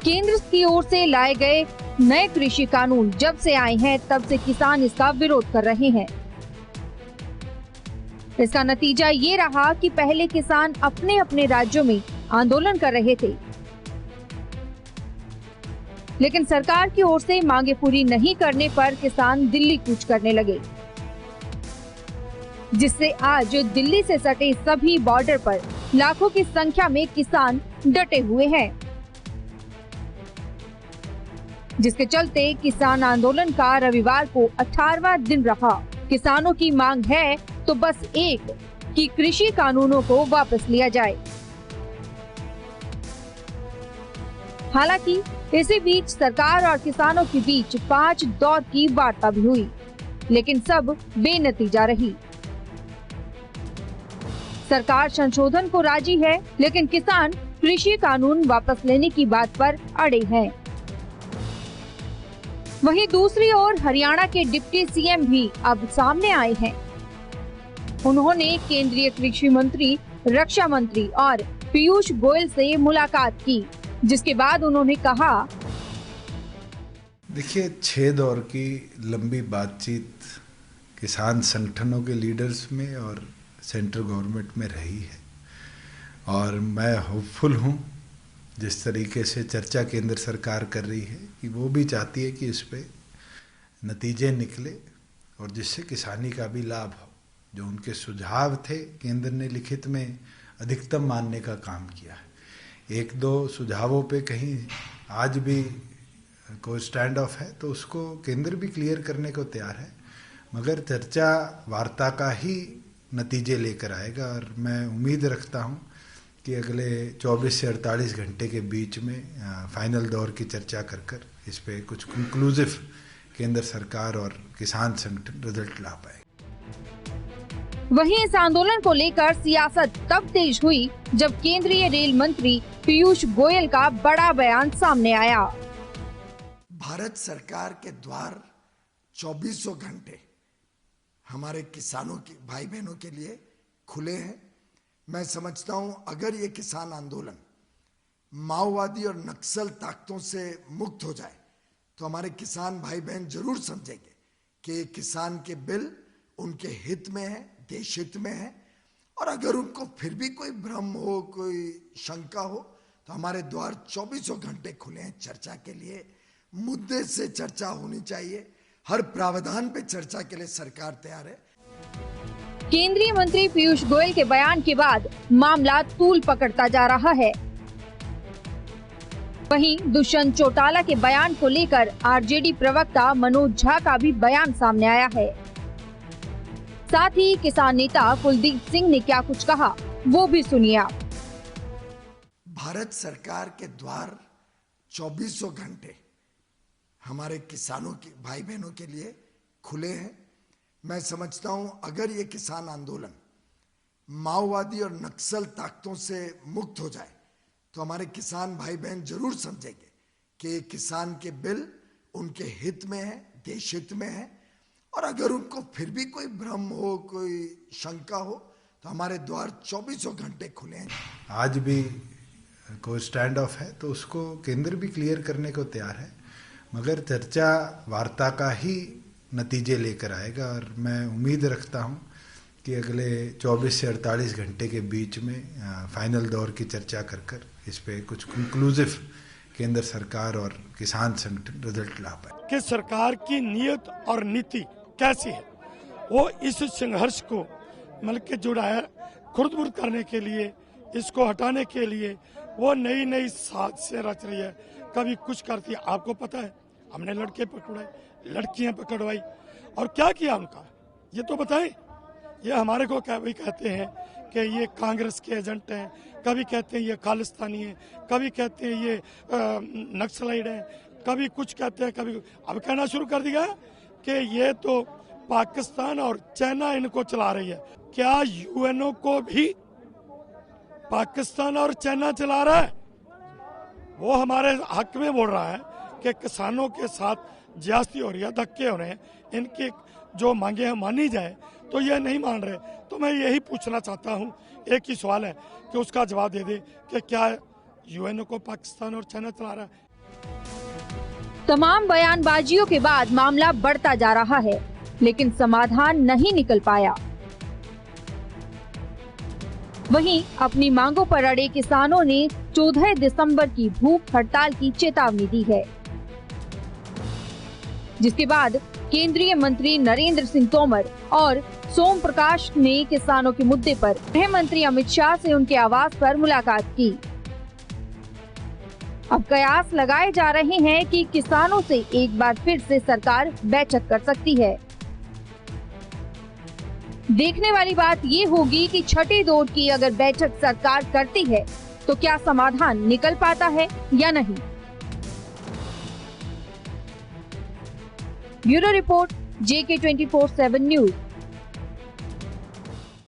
केंद्र की ओर से लाए गए नए कृषि कानून जब से आए हैं तब से किसान इसका विरोध कर रहे हैं। इसका नतीजा ये रहा कि पहले किसान अपने अपने राज्यों में आंदोलन कर रहे थे, लेकिन सरकार की ओर से मांगे पूरी नहीं करने पर किसान दिल्ली कूच करने लगे, जिससे आज दिल्ली से सटे सभी बॉर्डर पर लाखों की संख्या में किसान डटे हुए हैं, जिसके चलते किसान आंदोलन का रविवार को 18वां दिन रहा। किसानों की मांग है तो बस एक कि कृषि कानूनों को वापस लिया जाए। हालांकि इसी बीच सरकार और किसानों के बीच 5 दौर की वार्ता भी हुई, लेकिन सब बेनतीजा रही। सरकार संशोधन को राजी है, लेकिन किसान कृषि कानून वापस लेने की बात पर अड़े हैं। वहीं दूसरी ओर हरियाणा के डिप्टी सीएम भी अब सामने आए हैं। उन्होंने केंद्रीय कृषि मंत्री, रक्षा मंत्री और पीयूष गोयल से मुलाकात की, जिसके बाद उन्होंने कहा, देखिए 6 दौर की लंबी बातचीत किसान संगठनों के लीडर्स में और सेंट्रल गवर्नमेंट में रही है और मैं होपफुल हूँ जिस तरीके से चर्चा केंद्र सरकार कर रही है कि वो भी चाहती है कि इस पे नतीजे निकले और जिससे किसानी का भी लाभ हो। जो उनके सुझाव थे केंद्र ने लिखित में अधिकतम मानने का काम किया है। 1-2 सुझावों पे कहीं आज भी कोई स्टैंड ऑफ है तो उसको केंद्र भी क्लियर करने को तैयार है, मगर चर्चा वार्ता का ही नतीजे लेकर आएगा और मैं उम्मीद रखता हूँ कि अगले 24 से 48 घंटे के बीच में फाइनल दौर की चर्चा कर इस पे कुछ कंक्लूसिव केंद्र सरकार और किसान संगठन रिजल्ट ला पाए। वहीं इस आंदोलन को लेकर सियासत तब तेज हुई जब केंद्रीय रेल मंत्री पीयूष गोयल का बड़ा बयान सामने आया। भारत सरकार के द्वार 24 घंटे हमारे किसानों के भाई बहनों के लिए खुले हैं। मैं समझता हूं अगर ये किसान आंदोलन माओवादी और नक्सल ताकतों से मुक्त हो जाए तो हमारे किसान भाई बहन जरूर समझेंगे कि किसान के बिल उनके हित में है, देश हित में है। और अगर उनको फिर भी कोई भ्रम हो, कोई शंका हो तो हमारे द्वार 24 घंटे खुले हैं चर्चा के लिए। मुद्दे से चर्चा होनी चाहिए, हर प्रावधान पे चर्चा के लिए सरकार तैयार है। केंद्रीय मंत्री पीयूष गोयल के बयान के बाद मामला तूल पकड़ता जा रहा है। वहीं दुष्यंत चौटाला के बयान को लेकर आरजेडी प्रवक्ता मनोज झा का भी बयान सामने आया है। साथ ही किसान नेता कुलदीप सिंह ने क्या कुछ कहा वो भी सुनिए आप। भारत सरकार के द्वार 24 घंटे हमारे किसानों के भाई बहनों के लिए खुले हैं। मैं समझता हूं अगर ये किसान आंदोलन माओवादी और नक्सल ताकतों से मुक्त हो जाए तो हमारे किसान भाई बहन जरूर समझेंगे कि किसान के बिल उनके हित में है, देश हित में है। और अगर उनको फिर भी कोई भ्रम हो, कोई शंका हो तो हमारे द्वार 24 घंटे खुले हैं। आज भी कोई स्टैंड ऑफ है तो उसको केंद्र भी क्लियर करने को तैयार है, मगर चर्चा वार्ता का ही नतीजे लेकर आएगा और मैं उम्मीद रखता हूँ कि अगले 24 से 48 घंटे के बीच में फाइनल दौर की चर्चा कर इस पे कुछ कंक्लूसिव केंद्र सरकार और किसान संगठन रिजल्ट ला पाए। कि सरकार की नीयत और नीति कैसी है, वो इस संघर्ष को मतलब के जुड़ा है खुर्द-बुर्द करने के लिए, इसको हटाने के लिए वो नई नई साजिशें रच रही है। कभी कुछ करती है, आपको पता है हमने लड़के पकड़ाए, लड़कियां पकड़वाई और क्या किया उनका ये तो बताएं। ये हमारे को कभी कहते हैं कि ये कांग्रेस के एजेंट हैं, कभी कहते हैं ये खालिस्तानी है, कभी कहते हैं ये नक्सलाइट है, कभी कुछ कहते हैं, कभी अब कहना शुरू कर दिया है कि ये तो पाकिस्तान और चाइना इनको चला रही है। क्या यूएनओ को भी पाकिस्तान और चाइना चला रहा है? वो हमारे हक में बोल रहा है कि किसानों के साथ ज्यादती हो रही है, धक्के हो रहे हैं, इनकी जो मांगे हैं मानी जाए तो ये नहीं मान रहे। तो मैं यही पूछना चाहता हूँ, एक ही सवाल है कि उसका जवाब दे दे कि क्या यूएनओ को पाकिस्तान और चाइना चला रहा है? तमाम बयानबाजियों के बाद मामला बढ़ता जा रहा है, लेकिन समाधान नहीं निकल पाया। वहीं अपनी मांगों पर अड़े किसानों ने 14 दिसंबर की भूख हड़ताल की चेतावनी दी है, जिसके बाद केंद्रीय मंत्री नरेंद्र सिंह तोमर और सोम प्रकाश ने किसानों के मुद्दे पर गृह मंत्री अमित शाह से उनके आवास पर मुलाकात की। अब कयास लगाए जा रहे हैं कि किसानों से एक बार फिर से सरकार बैठक कर सकती है। देखने वाली बात ये होगी कि छठे दौर की अगर बैठक सरकार करती है तो क्या समाधान निकल पाता है या नहीं। Bureau report JK 24/7 news.